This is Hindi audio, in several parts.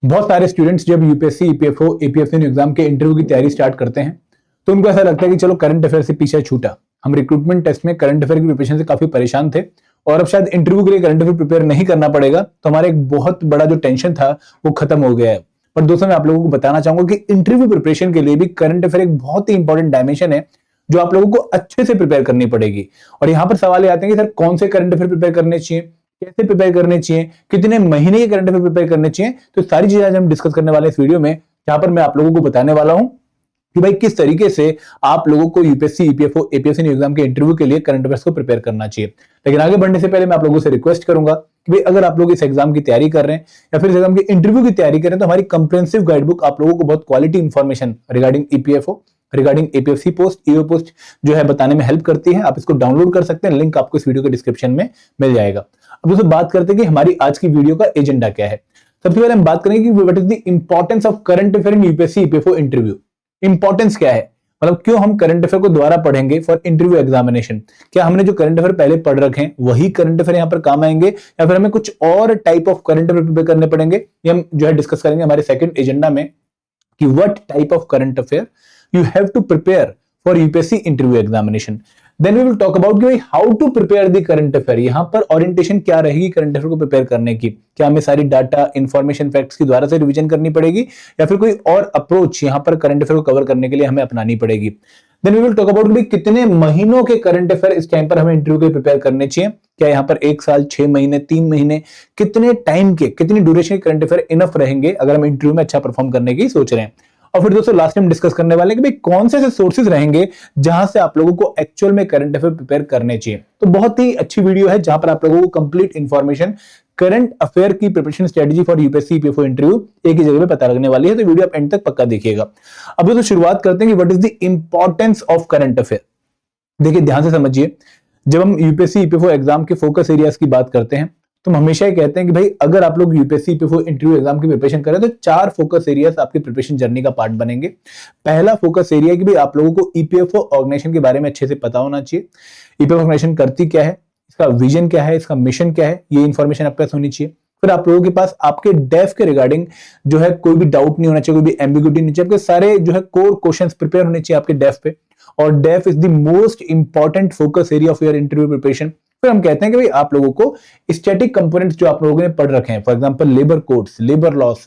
बहुत सारे स्टूडेंट्स जब यूपीएससी, ईपीएफओ, एपीएफसी एग्जाम के इंटरव्यू की तैयारी स्टार्ट करते हैं तो उनको ऐसा लगता है कि चलो करंट अफेयर से पीछे छूटा। हम रिक्रूटमेंट टेस्ट में करंट अफेयर की प्रिपरेशन से काफी परेशान थे और अब शायद इंटरव्यू के लिए करंट अफेयर प्रिपेयर नहीं करना पड़ेगा, तो हमारा एक बहुत बड़ा जो टेंशन था वो खत्म हो गया है। पर दोस्तों, मैं आप लोगों को बताना चाहूंगा कि इंटरव्यू प्रिपरेशन के लिए भी करंट अफेयर एक बहुत ही इंपॉर्टेंट डायमेंशन है जो आप लोगों को अच्छे से प्रिपेयर करनी पड़ेगी। और यहाँ पर सवाल ये आते हैं कि सर कौन से करंट अफेयर प्रिपेयर करने चाहिए, कैसे प्रिपेयर करने चाहिए, कितने महीने के करंट अफेयर प्रिपेयर करने चाहिए। तो सारी चीजें आज हम डिस्कस करने वाले इस वीडियो में, जहां पर मैं आप लोगों को बताने वाला हूं कि भाई किस तरीके से आप लोगों को यूपीएससी, ईपीएफओ, एपीएससी एग्जाम के इंटरव्यू के लिए करंट अफेयर्स को प्रिपेयर करना चाहिए। लेकिन आगे बढ़ने से पहले मैं आप लोगों से रिक्वेस्ट करूंगा कि भाई अगर आप लोग इस एग्जाम की तैयारी कर रहे हैं या फिर इस एग्जाम के इंटरव्यू की तैयारी कर रहे हैं तो हमारी कंप्रिहेंसिव गाइडबुक आप लोगों को बहुत quality information regarding EPFO, regarding APFC post, EO post जो है बताने में हेल्प करती है। आप इसको डाउनलोड कर सकते हैं, लिंक आपको इस वीडियो के डिस्क्रिप्शन में मिल जाएगा। अब दोस्तों बात करते हैं कि हमारी आज की वीडियो का एजेंडा क्या है। सबसे पहले हम बात करेंगे कि what is the importance of current affair in UPSC, EPFO interview. Importance क्या है, मतलब क्यों हम करंट अफेयर को दोबारा पढ़ेंगे फॉर इंटरव्यू एग्जामिनेशन। क्या हमने जो करंट अफेयर पहले पढ़ रखे हैं वही करंट अफेयर यहाँ पर काम आएंगे या फिर हमें कुछ और type of current affair prepare करने पड़ेंगे, ये हम जो है डिस्कस करेंगे हमारे सेकंड एजेंडा में कि what type of current affair you have to prepare for UPSC interview examination. Then we will talk about कि how to prepare the current affair। यहाँ पर ओरिएंटेशन क्या रहेगी करंट अफेयर को प्रिपेयर करने की। क्या हमें सारी डाटा, इंफॉर्मेशन, फैक्ट्स की द्वारा से रिवीजन करनी पड़ेगी या फिर कोई और अप्रोच यहाँ पर करंट अफेयर को कवर करने के लिए हमें अपनानी पड़ेगी। Then we will talk about कितने महीनों के करंट अफेयर इस टाइम पर हमें इंटरव्यू के लिए प्रिपेयर करने चाहिए। क्या यहाँ पर 1 साल, 6 महीने, 3 महीने, कितने टाइम के, कितनी ड्यूरेशन के करंट अफेयर इनफ रहेंगे अगर हम इंटरव्यू में अच्छा परफॉर्म करने की सोच रहे हैं। और फिर दोस्तों लास्ट में हम डिस्कस करने वाले हैं कि भाई कौन से ऐसे सोर्सेज रहेंगे जहां से आप लोगों को एक्चुअल में करंट अफेयर प्रिपेयर करने चाहिए। तो बहुत ही अच्छी वीडियो है जहां पर आप लोगों को कंप्लीट इंफॉर्मेशन करंट अफेयर की preparation strategy for UPSC, EPFO interview एक ही जगह पे पता लगने वाली है। तो वीडियो आप एंड तक पक्का देखिएगा। अब दोस्तों शुरुआत करते हैं कि what is the importance of current affair. देखिए ध्यान से समझिए, जब हम यूपीएससी, ईपीएफओ एग्जाम के फोकस एरियाज की बात करते हैं तो हम हमेशा ही कहते हैं कि भाई अगर आप लोग यूपीएससी, ईपीएफओ इंटरव्यू एग्जाम की प्रिपरेशन करें तो 4 फोकस एरियाज आपकी प्रिपरेशन जर्नी का पार्ट बनेंगे। पहला फोकस एरिया कि भाई आप लोगों को ईपीएफओ ऑर्गेनाइजेशन के बारे में अच्छे से पता होना चाहिए। ईपीएफओ ऑर्गेनाइजेशन करती क्या है, इसका विजन क्या है, इसका मिशन क्या है, ये इंफॉर्मेशन आपके पास होनी चाहिए। फिर आप लोगों के पास आपके डेफ के रिगार्डिंग जो है कोई भी डाउट नहीं होना चाहिए, कोई भी एम्बिग्यूटी नहीं चाहिए। आपके सारे जो है कोर क्वेश्चंस प्रिपेयर होने चाहिए आपके डेफ पे, और DAF is the most important focus area of your interview preparation. फिर हम कहते हैं कि भाई आप लोगों को स्टैटिक कंपोनेंट्स जो आप लोगों ने पढ़ रखे हैं, for example labour codes, labour laws,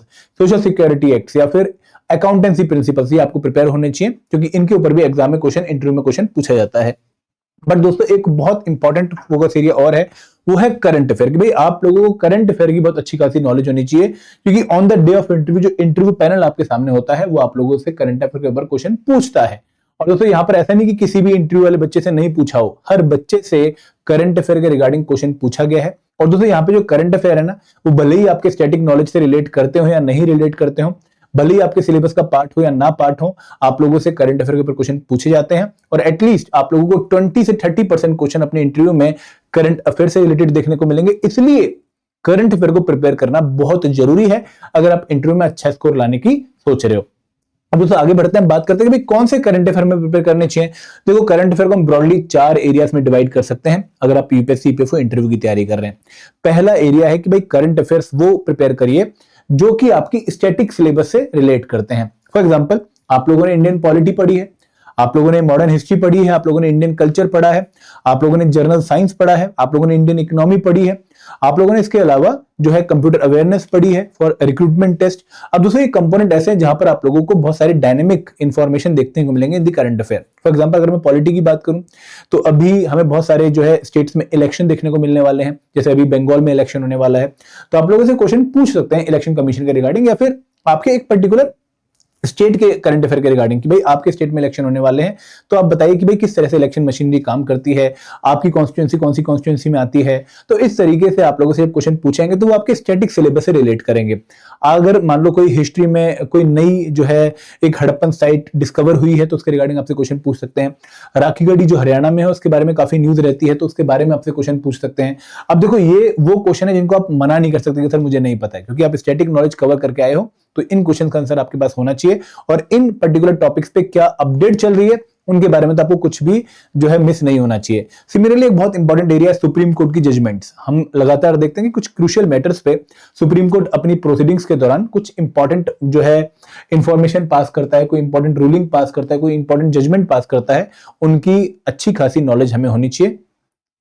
social security act या फिर अकाउंटेंसी प्रिंसिपल्स, ये आपको प्रिपेयर होने चाहिए क्योंकि इनके ऊपर भी एग्जाम में क्वेश्चन, इंटरव्यू में क्वेश्चन पूछा जाता है। बट दोस्तों एक बहुत इंपॉर्टेंट फोकस एरिया और है, वो है करंट अफेयर। कि भाई आप लोगों को करंट अफेयर की बहुत अच्छी खासी नॉलेज होनी चाहिए क्योंकि on the day of interview जो इंटरव्यू पैनल आपके सामने होता है वो आप लोगों से करंट अफेयर के ऊपर क्वेश्चन पूछता है। और दोस्तों यहाँ पर ऐसा नहीं कि किसी भी इंटरव्यू वाले बच्चे से नहीं पूछा हो, हर बच्चे से करंट अफेयर के रिगार्डिंग क्वेश्चन पूछा गया है। और दोस्तों यहाँ पे जो करंट अफेयर है ना, वो भले ही आपके स्टैटिक नॉलेज से रिलेट करते हो या नहीं रिलेट करते हो, भले ही आपके सिलेबस का पार्ट हो या ना पार्ट हो, आप लोगों से करंट अफेयर के ऊपर क्वेश्चन पूछे जाते हैं। और एटलीस्ट आप लोगों को 20 से 30% क्वेश्चन अपने इंटरव्यू में करंट अफेयर से रिलेटेड देखने को मिलेंगे। इसलिए करंट अफेयर को प्रिपेयर करना बहुत जरूरी है अगर आप इंटरव्यू में अच्छा स्कोर लाने की सोच रहे हो। अब दोस्तों आगे बढ़ते हैं, बात करते हैं कि भाई कौन से करंट अफेयर में प्रिपेयर करने चाहिए। देखो करंट अफेयर को हम ब्रॉडली 4 एरियाज में डिवाइड कर सकते हैं अगर आप यूपीएससी, ईपीएफओ इंटरव्यू की तैयारी कर रहे हैं। पहला एरिया है कि भाई करंट अफेयर्स वो प्रिपेयर करिए जो कि आपकी स्टैटिक सिलेबस से रिलेट करते हैं। फॉर एग्जांपल आप लोगों ने इंडियन पॉलिटी पढ़ी है, आप लोगों ने मॉडर्न हिस्ट्री पढ़ी है, आप लोगों ने इंडियन कल्चर पढ़ा है, आप लोगों ने जनरल साइंस पढ़ा है, आप लोगों ने इंडियन इकोनॉमी पढ़ी है, आप लोगों ने इसके अलावा जो है कंप्यूटर अवेयरनेस पढ़ी है फॉर रिक्रूटमेंट टेस्ट। अब दूसरे कंपोनेंट ऐसे हैं जहां पर आप लोगों को बहुत सारे डायनेमिक इंफॉर्मेशन देखने को मिलेंगे in the current affair. For example अगर मैं पॉलिटी की बात करूं तो अभी हमें बहुत सारे जो है स्टेट्स में इलेक्शन देखने को मिलने वाले हैं। जैसे अभी बंगाल में इलेक्शन होने वाला है, तो आप लोगों से क्वेश्चन पूछ सकते हैं इलेक्शन कमीशन के रिगार्डिंग या फिर आपके एक पर्टिकुलर स्टेट के करंट अफेयर के रिगार्डिंग कि भाई आपके स्टेट में इलेक्शन होने वाले हैं, तो आप बताइए कि भाई किस तरह से इलेक्शन मशीनरी काम करती है, आपकी कॉन्स्टिट्यूंसी कौन सी कॉन्स्टिट्यूंसी में आती है। तो इस तरीके से आप लोगों से क्वेश्चन पूछेंगे तो वो आपके स्टैटिक सिलेबस से रिलेट करेंगे। अगर मान लो कोई हिस्ट्री में कोई नई जो है एक हड़प्पन साइट डिस्कवर हुई है तो उसके रिगार्डिंग आपसे क्वेश्चन पूछ सकते हैं। राखीगढ़ी जो हरियाणा में है उसके बारे में काफी न्यूज रहती है तो उसके बारे में आपसे क्वेश्चन पूछ सकते हैं। अब देखो ये वो क्वेश्चन है जिनको आप मना नहीं कर सकते कि सर मुझे नहीं पता है, क्योंकि आप स्टैटिक नॉलेज कवर करके आए हो तो इन क्वेश्चन का आंसर आपके पास होना चाहिए और इन पर्टिकुलर टॉपिक्स पे क्या अपडेट चल रही है उनके बारे में तो आपको कुछ भी जो है मिस नहीं होना चाहिए। सिमिलरली एक बहुत इंपॉर्टेंट एरिया है सुप्रीम कोर्ट की जजमेंट्स। हम लगातार देखते हैं कि कुछ क्रूशियल मैटर्स पे सुप्रीम कोर्ट अपनी प्रोसीडिंग्स के दौरान कुछ इंपॉर्टेंट जो है इंफॉर्मेशन पास करता है, कोई इंपॉर्टेंट रूलिंग पास करता है, कोई इंपॉर्टेंट जजमेंट पास करता है। उनकी अच्छी खासी नॉलेज हमें होनी चाहिए।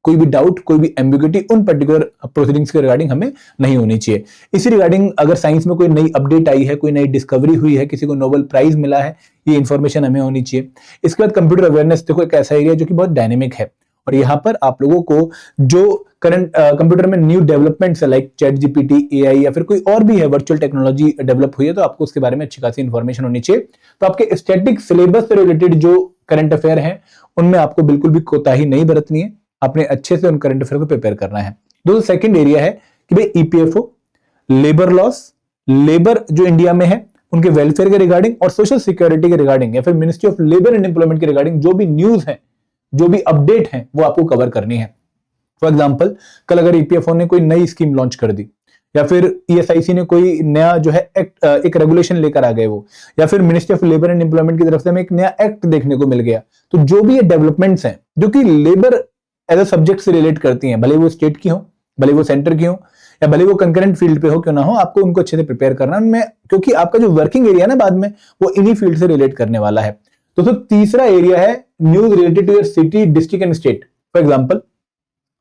कोई भी डाउट, कोई भी एम्बिग्यूटी उन पर्टिकुलर प्रोसीडिंग्स के रिगार्डिंग हमें नहीं होनी चाहिए। इसी रिगार्डिंग अगर साइंस में कोई नई अपडेट आई है, कोई नई डिस्कवरी हुई है, किसी को नोबेल प्राइज मिला है, ये इंफॉर्मेशन हमें होनी चाहिए। इसके बाद कंप्यूटर अवेयरनेस, देखो एक ऐसा एरिया जो कि बहुत डायनेमिक है और यहाँ पर आप लोगों को जो करंट कंप्यूटर में न्यू डेवलपमेंट्स है लाइक चैट जीपीटी, एआई या फिर कोई और भी है वर्चुअल टेक्नोलॉजी डेवलप हुई है, तो आपको उसके बारे में अच्छी खासी इंफॉर्मेशन होनी चाहिए। तो आपके स्टैटिक सिलेबस से रिलेटेड जो करंट अफेयर है उनमें आपको बिल्कुल भी कोताही नहीं बरतनी है। आपने अच्छे से उन करंट अफेयर को प्रिपेयर करना है। दोस्तों सेकंड एरिया है कि भाई ईपीएफओ, लेबर लॉस, लेबर जो इंडिया में है उनके वेलफेयर के रिगार्डिंग और सोशल सिक्योरिटी के रिगार्डिंग या फिर ministry of labour and employment के रिगार्डिंग जो भी न्यूज है, जो भी अपडेट है, वो आपको कवर करनी है। फॉर एग्जाम्पल कल अगर ईपीएफओ ने कोई नई स्कीम लॉन्च कर दी या फिर ईएसआईसी ने कोई नया जो है एक्ट, एक रेगुलेशन लेकर आ गए वो, या फिर ministry of labour and employment की तरफ से हमें एक नया एक्ट देखने को मिल गया, तो जो भी ये डेवलपमेंट्स हैं जो कि लेबर एज अ सब्जेक्ट से रिलेट करती हैं, भले वो स्टेट की हो, भले वो सेंटर की हो या भले वो कंकरेंट फील्ड पे हो क्यों ना हो, आपको उनको अच्छे से प्रिपेयर करना है उनमें, क्योंकि आपका जो वर्किंग एरिया ना बाद में वो इन्हीं फील्ड से रिलेट करने वाला है। तो तीसरा एरिया है news related to your city, district and state. For example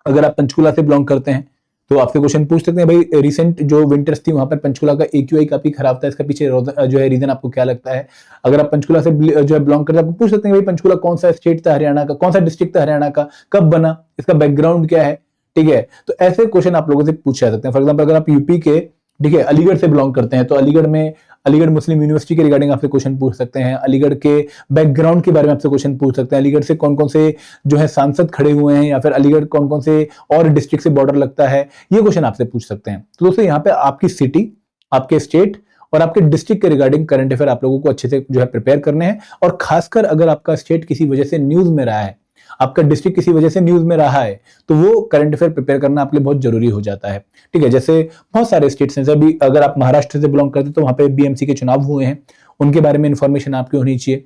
अगर आप पंचकुला से बिलोंग करते हैं तो आपसे क्वेश्चन पूछ सकते हैं भाई रिसेंट जो विंटर्स थी वहां पर पंचकुला का एक्यूआई काफी खराब था, इसका पीछे जो है रीजन आपको क्या लगता है। अगर आप पंचकुला से जो है बिलोंग करते हैं, आपको पूछ सकते हैं भाई पंचकुला कौन सा स्टेट था हरियाणा का, कौन सा डिस्ट्रिक्ट था हरियाणा का, कब बना, इसका बैकग्राउंड क्या है, ठीक है। तो ऐसे क्वेश्चन आप लोगों से पूछे जा सकते हैं। फॉर एग्जाम्पल अगर आप यूपी के, ठीक है, अलीगढ़ से बिलोंग करते हैं तो अलीगढ़ में अलीगढ़ मुस्लिम यूनिवर्सिटी के रिगार्डिंग आपसे क्वेश्चन पूछ सकते हैं, अलीगढ़ के बैकग्राउंड के बारे में आपसे क्वेश्चन पूछ सकते हैं, अलीगढ़ से कौन कौन से जो है सांसद खड़े हुए हैं या फिर अलीगढ़ कौन कौन से और डिस्ट्रिक्ट से बॉर्डर लगता है, ये क्वेश्चन आपसे पूछ सकते हैं। तो दोस्तों यहाँ पे आपकी सिटी, आपके स्टेट और आपके डिस्ट्रिक्ट के रिगार्डिंग करंट अफेयर आप लोगों को अच्छे से जो है प्रिपेयर करने हैं। और खासकर अगर आपका स्टेट किसी वजह से न्यूज में रहा है, आपका डिस्ट्रिक्ट किसी वजह से न्यूज में रहा है, तो वो करंट अफेयर प्रिपेयर करना आपके लिए बहुत जरूरी हो जाता है, ठीक है। जैसे बहुत सारे स्टेट्स हैं, अभी अगर आप महाराष्ट्र से बिलोंग करते हैं तो वहां पे बीएमसी के चुनाव हुए हैं, उनके बारे में इंफॉर्मेशन आपकी होनी चाहिए।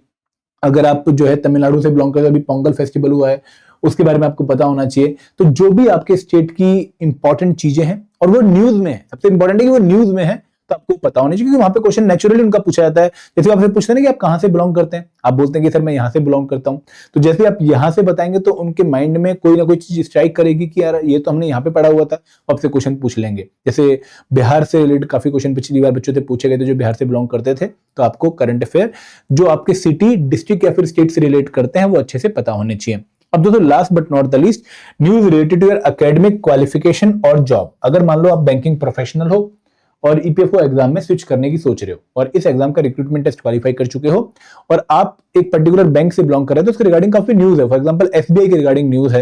अगर आप जो है तमिलनाडु से बिलोंग करते हैं, अभी पोंगल फेस्टिवल हुआ है, उसके बारे में आपको पता होना चाहिए। तो जो भी आपके स्टेट की इंपॉर्टेंट चीजें हैं और वो न्यूज में है, सबसे इंपॉर्टेंट है कि वो न्यूज में है, तो आपको पता होना चाहिए, क्योंकि वहां पे क्वेश्चन नेचुरली उनका पूछा जाता है। जैसे आपसे पूछते हैं ना कि आप कहां से बिलोंग करते हैं, आप बोलते हैं कि सर मैं यहां से बिलोंग करता हूं, तो जैसे आप यहां से बताएंगे तो उनके माइंड में कोई ना कोई चीज स्ट्राइक करेगी कि यार ये तो हमने यहाँ पे पढ़ा हुआ था, आपसे क्वेश्चन पूछ लेंगे। जैसे बिहार से रिलेटेड काफी क्वेश्चन पिछली बार बच्चों से पूछे गए थे जो बिहार से बिलोंग करते थे, तो आपको करंट अफेयर जो आपके सिटी, डिस्ट्रिक्ट या फिर स्टेट से रिलेट करते हैं वो अच्छे से पता होने चाहिए। अब दोस्तों last but not the least, news related to your academic qualification और जॉब। अगर मान लो आप बैंकिंग प्रोफेशनल हो और ईपीएफओ एग्जाम में स्विच करने की सोच रहे हो और इस एग्जाम का रिक्रूटमेंट टेस्ट क्वालिफाई कर चुके हो और आप एक पर्टिकुलर बैंक से बिलोंग कर रहे हो, तो उसके रिगार्डिंग काफी न्यूज है। फॉर एग्जांपल एसबीआई के रिगार्डिंग न्यूज है,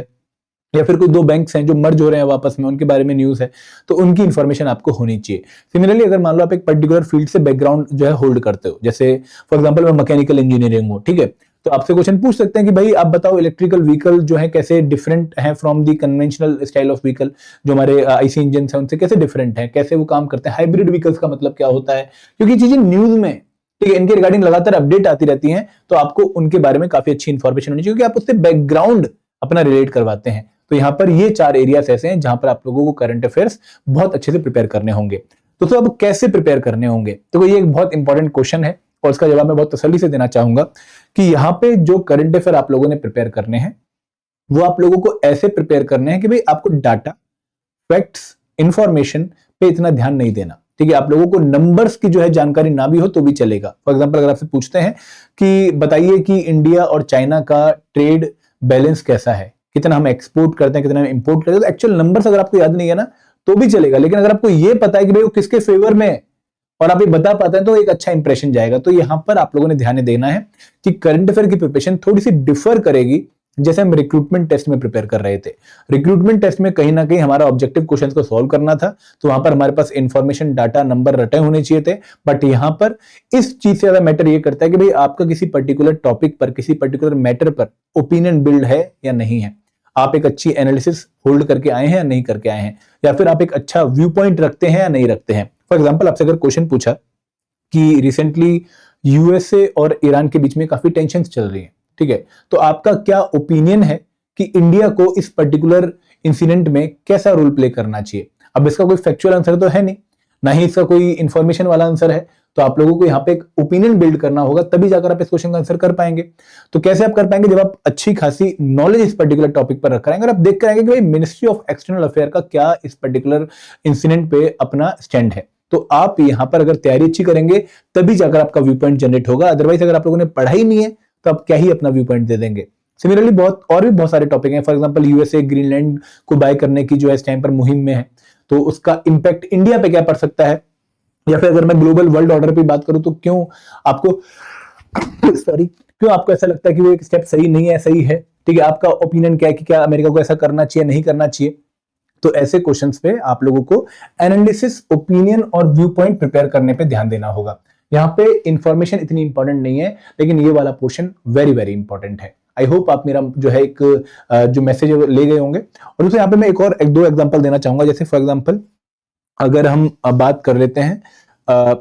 या फिर कोई दो बैंक्स हैं जो मर्ज हो रहे हैं वापस में, उनके बारे में न्यूज है, तो उनकी इंफॉर्मेशन आपको होनी चाहिए। सिमिलरली अगर मान लो आप एक पर्टिकुलर फील्ड से बैकग्राउंड जो है होल्ड करते हो, जैसे फॉर एग्जांपल मैं मैकेनिकल इंजीनियरिंग हूँ, ठीक है, तो आपसे क्वेश्चन पूछ सकते हैं कि भाई आप बताओ इलेक्ट्रिकल व्हीकल जो है कैसे डिफरेंट है from the conventional style of vehicle, जो हमारे आईसी इंजन है उनसे कैसे डिफरेंट है, कैसे वो काम करते हैं, हाइब्रिड व्हीकल्स का मतलब क्या होता है, क्योंकि चीजें न्यूज में, ठीक है, इनके रिगार्डिंग लगातार अपडेट आती रहती हैं, तो आपको उनके बारे में काफी अच्छी इंफॉर्मेशन होनी चाहिए, क्योंकि आप उससे बैकग्राउंड अपना रिलेट करवाते हैं। तो यहाँ पर ये 4 एरियाज ऐसे हैं जहां पर आप लोगों को करंट अफेयर्स बहुत अच्छे से प्रिपेयर करने होंगे। तो अब कैसे प्रिपेयर करने होंगे, तो ये एक बहुत इंपॉर्टेंट क्वेश्चन है और इसका जवाब मैं बहुत तसल्ली से देना चाहूंगा कि यहाँ पे जो करंट अफेयर आप लोगों ने प्रिपेयर करने हैं वो आप लोगों को ऐसे प्रिपेयर करने हैं कि भाई आपको डाटा, फैक्ट्स, इंफॉर्मेशन पे इतना ध्यान नहीं देना, ठीक है। आप लोगों को नंबर्स की जो है जानकारी ना भी हो तो भी चलेगा। फॉर एग्जांपल अगर आपसे पूछते हैं कि बताइए कि इंडिया और चाइना का ट्रेड बैलेंस कैसा है, कितना हम एक्सपोर्ट करते हैं, कितना हम इंपोर्ट करते हैं, तो एक्चुअल नंबर्स अगर आपको याद नहीं है ना तो भी चलेगा, लेकिन अगर आपको ये पता है कि भाई वो किसके फेवर में है और आप ये बता पाते हैं तो एक अच्छा इंप्रेशन जाएगा। तो यहां पर आप लोगों ने ध्यान देना है कि करंट अफेयर की प्रिपरेशन थोड़ी सी डिफर करेगी जैसे हम रिक्रूटमेंट टेस्ट में प्रिपेयर कर रहे थे। रिक्रूटमेंट टेस्ट में कहीं ना कहीं हमारा ऑब्जेक्टिव क्वेश्चंस को सॉल्व करना था, तो वहां पर हमारे पास इंफॉर्मेशन, डाटा, नंबर रटे होने चाहिए थे। बट यहां पर इस चीज से ज्यादा मैटर ये करता है कि भाई आपका किसी पर्टिकुलर टॉपिक पर, किसी पर्टिकुलर मैटर पर ओपिनियन बिल्ड है या नहीं है, आप एक अच्छी एनालिसिस होल्ड करके आए हैं या नहीं करके आए हैं, या फिर आप एक अच्छा व्यू पॉइंट रखते हैं या नहीं रखते हैं। फॉर एग्जाम्पल आपसे अगर क्वेश्चन पूछा कि रिसेंटली यूएसए और ईरान के बीच में काफी टेंशन चल रही है, ठीक है, तो आपका क्या ओपिनियन है कि इंडिया को इस पर्टिकुलर इंसिडेंट में कैसा रोल प्ले करना चाहिए। अब इसका कोई फैक्चुअल आंसर तो है नहीं, ना ही इसका कोई इंफॉर्मेशन वाला आंसर है, तो आप लोगों को यहाँ पे एक ओपिनियन बिल्ड करना होगा, तभी जाकर आप इस क्वेश्चन का आंसर कर पाएंगे। तो कैसे आप कर पाएंगे, जब आप अच्छी खासी नॉलेज इस पर्टिकुलर टॉपिक पर रख कर आएंगे और आप देख कर आएंगे कि भाई मिनिस्ट्री ऑफ एक्सटर्नल अफेयर का क्या इस पर्टिकुलर इंसिडेंट पे अपना स्टैंड है। तो आप यहाँ पर अगर तैयारी अच्छी करेंगे तभी जाकर आपका व्यू पॉइंट जनरेट होगा, अदरवाइज अगर आप लोगों ने पढ़ाई नहीं है तो आप क्या ही अपना व्यू पॉइंट दे देंगे। सिमिलरली बहुत सारे टॉपिक हैं, फॉर एग्जांपल यूएसए ग्रीनलैंड को बाय करने की जो है इस टाइम पर मुहिम में है, तो उसका इंपैक्ट इंडिया पे क्या पड़ सकता है, या फिर अगर मैं ग्लोबल वर्ल्ड ऑर्डर पे बात करूं तो क्यों आपको क्यों आपको ऐसा लगता है कि वो एक स्टेप सही नहीं है, सही है, ठीक है, आपका ओपिनियन क्या है कि क्या अमेरिका को ऐसा करना चाहिए नहीं करना चाहिए। तो ऐसे क्वेश्चंस पे आप लोगों को एनालिसिस, ओपिनियन और व्यू पॉइंट प्रिपेयर करने पे ध्यान देना होगा। यहाँ पे इंफॉर्मेशन इतनी इंपॉर्टेंट नहीं है, लेकिन ये वाला पोर्शन वेरी वेरी इंपॉर्टेंट है। आई होप आप मेरा जो है एक जो मैसेज ले गए होंगे। और दूसरे यहाँ पे मैं एक दो एग्जांपल देना चाहूंगा, जैसे फॉर एग्जांपल अगर हम बात कर लेते हैं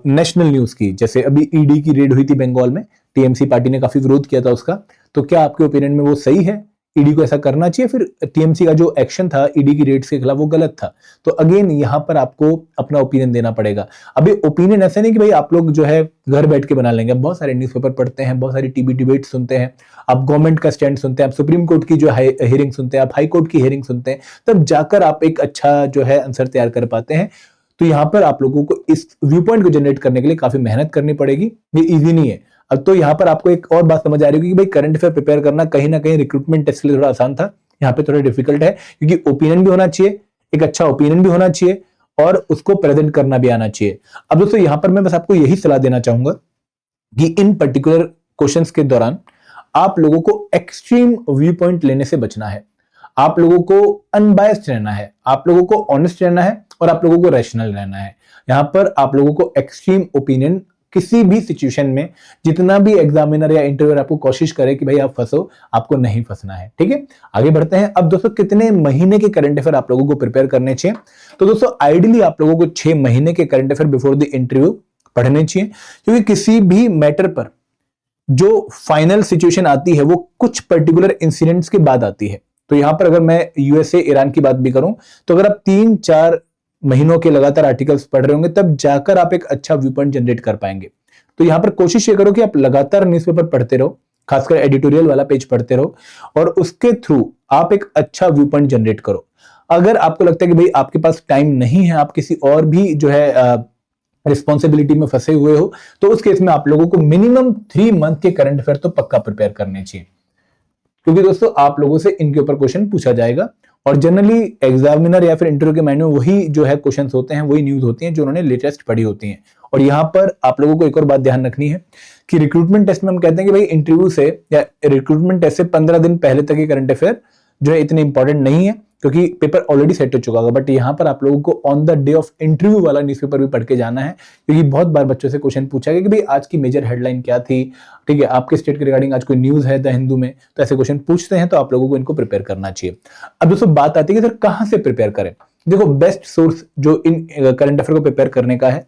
नेशनल न्यूज की, जैसे अभी ईडी की रेड हुई थी बंगाल में, टीएमसी पार्टी ने काफी विरोध किया था उसका, तो क्या आपके ओपिनियन में वो सही है, ईडी को ऐसा करना चाहिए, फिर टीएमसी का जो एक्शन था ईडी की रेड्स के खिलाफ वो गलत था। तो अगेन यहाँ पर आपको अपना ओपिनियन देना पड़ेगा। अभी ओपिनियन ऐसे नहीं कि भाई आप लोग जो है घर बैठ के बना लेंगे, बहुत सारे न्यूज़पेपर पढ़ते हैं, बहुत सारी टीवी डिबेट सुनते हैं, आप गवर्नमेंट का स्टैंड सुनते हैं, आप सुप्रीम कोर्ट की जो हियरिंग सुनते हैं, आप हाई कोर्ट की हियरिंग सुनते हैं, तब जाकर आप एक अच्छा जो है आंसर तैयार कर पाते हैं। तो यहाँ पर आप लोगों को इस व्यू पॉइंट को जनरेट करने के लिए काफी मेहनत करनी पड़ेगी, ये इजी नहीं है। अब तो यहाँ पर आपको एक और बात समझ आ रही होगी कि भाई करंट अफेयर प्रिपेयर करना कहीं ना कहीं रिक्रूटमेंट टेस्ट के लिए थोड़ा आसान था, यहाँ पे थोड़ा डिफिकल्ट है, क्योंकि ओपिनियन भी होना चाहिए, एक अच्छा ओपिनियन भी होना चाहिए और उसको प्रेजेंट करना भी आना चाहिए। अब दोस्तों यहाँ पर मैं बस आपको यही सलाह देना चाहूंगा कि इन पर्टिकुलर क्वेश्चंस के दौरान आप लोगों को एक्सट्रीम व्यू पॉइंट लेने से बचना है, आप लोगों को अनबायस्ड रहना है, आप लोगों को ऑनेस्ट रहना है और आप लोगों को रैशनल रहना है। यहाँ पर आप लोगों को एक्सट्रीम ओपिनियन किसी भी सिचुएशन में, जितना भी एग्जामिनर या इंटरव्यूअर आपको कोशिश करे कि भाई आप फंसो, आपको नहीं फंसना है। ठीक है, आगे बढ़ते हैं। अब दोस्तों कितने महीने के करंट अफेयर आप लोगों को प्रिपेयर करने चाहिए, तो दोस्तों आइडियली आप लोगों को 6 महीने के current affair before the interview पढ़ने चाहिए, क्योंकि किसी भी मैटर पर जो फाइनल सिचुएशन आती है वो कुछ पर्टिकुलर इंसिडेंट्स के बाद आती है। तो यहां पर अगर मैं यूएसए ईरान की बात भी करूं, तो अगर आप 3-4 महीनों के लगातार आर्टिकल्स पढ़ रहे होंगे, तब जाकर आप एक अच्छा व्यू पॉइंट जनरेट कर पाएंगे। तो यहां पर कोशिश ये करो कि आप लगातार न्यूज़पेपर पढ़ते रहो, खासकर एडिटोरियल वाला पेज पढ़ते रहो, और उसके थ्रू आप एक अच्छा व्यू पॉइंट जनरेट करो। अगर आपको लगता है कि भाई आपके पास टाइम नहीं है, आप किसी और भी जो है रिस्पॉन्सिबिलिटी में फंसे हुए हो, तो उस केस में आप लोगों को मिनिमम 3 मंथ के करंट अफेयर तो पक्का प्रिपेयर करने चाहिए, क्योंकि दोस्तों आप लोगों से इनके ऊपर क्वेश्चन पूछा जाएगा। और जनरली एग्जामिनर या फिर इंटरव्यू के माइंड में वही जो है क्वेश्चंस होते हैं, वही न्यूज होती हैं जो उन्होंने लेटेस्ट पढ़ी होती हैं। और यहाँ पर आप लोगों को एक और बात ध्यान रखनी है कि रिक्रूटमेंट टेस्ट में हम कहते हैं कि भाई इंटरव्यू से या रिक्रूटमेंट टेस्ट से 15 दिन पहले तक के करंट अफेयर जो है इतने इंपॉर्टेंट नहीं है, क्योंकि पेपर ऑलरेडी सेट हो चुका होगा। बट यहाँ पर आप लोगों को on the day of interview वाला न्यूज़पेपर भी पढ़ के जाना है, क्योंकि बहुत बार बच्चों से क्वेश्चन पूछा गया कि भाई आज की मेजर हेडलाइन क्या थी, ठीक है, आपके स्टेट के रिगार्डिंग आज कोई न्यूज है द हिंदू में, तो ऐसे क्वेश्चन पूछते हैं, तो आप लोगों को इनको प्रिपेयर करना चाहिए। अब दोस्तों बात आती है कि सर कहाँ से प्रिपेयर करें। देखो, बेस्ट सोर्स जो इन करंट अफेयर को प्रिपेयर करने का है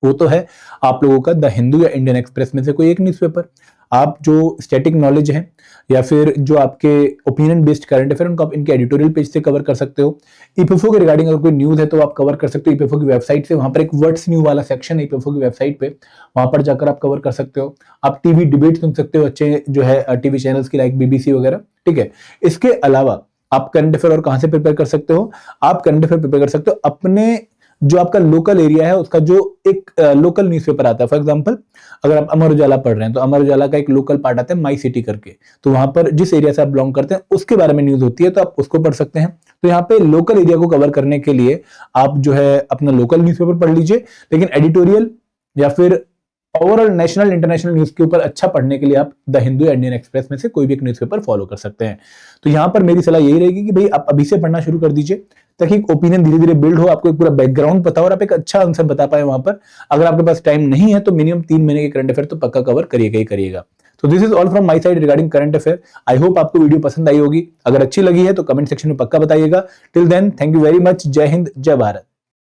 वो तो है आप लोगों का द हिंदू या इंडियन एक्सप्रेस में से कोई एक न्यूज़पेपर। आप जो स्टैटिक नॉलेज है या फिर जो आपके ओपिनियन बेस्ड करंट अफेयर, उनको आप इनके एडिटोरियल पेज से कवर कर सकते हो। ईपीएफओ के रिगार्डिंग अगर कोई न्यूज है तो आप कवर कर सकते हो ईपीएफओ की वेबसाइट से, वहां पर एक वर्ड्स न्यू वाला सेक्शन है ईपीएफओ की वेबसाइट पे, वहां पर जाकर आप कवर कर सकते हो। आप टीवी डिबेट सुन सकते हो अच्छे जो है टीवी चैनल्स की, लाइक बीबीसी वगैरह। ठीक है, इसके अलावा आप करंट अफेयर और कहां से प्रिपेयर कर सकते हो, आप करंट अफेयर प्रिपेयर कर सकते हो अपने जो आपका लोकल एरिया है उसका जो एक लोकल न्यूज़पेपर आता है। फॉर एग्जांपल अगर आप अमर उजाला पढ़ रहे हैं, तो अमर उजाला का एक लोकल पार्ट आता है माई सिटी करके, तो वहां पर जिस एरिया से आप बिलोंग करते हैं उसके बारे में न्यूज होती है, तो आप उसको पढ़ सकते हैं। तो यहाँ पे लोकल एरिया को कवर करने के लिए आप जो है अपना लोकल न्यूज़पेपर पढ़ लीजिए, लेकिन एडिटोरियल या फिर ओवरऑल नेशनल इंटरनेशनल न्यूज के ऊपर अच्छा पढ़ने के लिए आप द हिंदू या इंडियन एक्सप्रेस में से कोई भी एक न्यूज़पेपर फॉलो कर सकते हैं। तो यहाँ पर मेरी सलाह यही रहेगी कि भाई आप अभी से पढ़ना शुरू कर दीजिए, ताकि एक ओपिनियन धीरे धीरे बिल्ड हो, आपको एक पूरा बैकग्राउंड पता हो और आप एक अच्छा आंसर बता पाए वहां पर। अगर आपके पास टाइम नहीं है तो मिनिमम 3 महीने के करंट अफेयर तो पक्का कवर करिएगा ही करिएगा। तो this is all from my side regarding current affair. I hope आपको वीडियो पसंद आई होगी, अगर अच्छी लगी है तो कमेंट सेक्शन में पक्का बताइएगा। Till then, thank you very much. जय हिंद, जय भारत।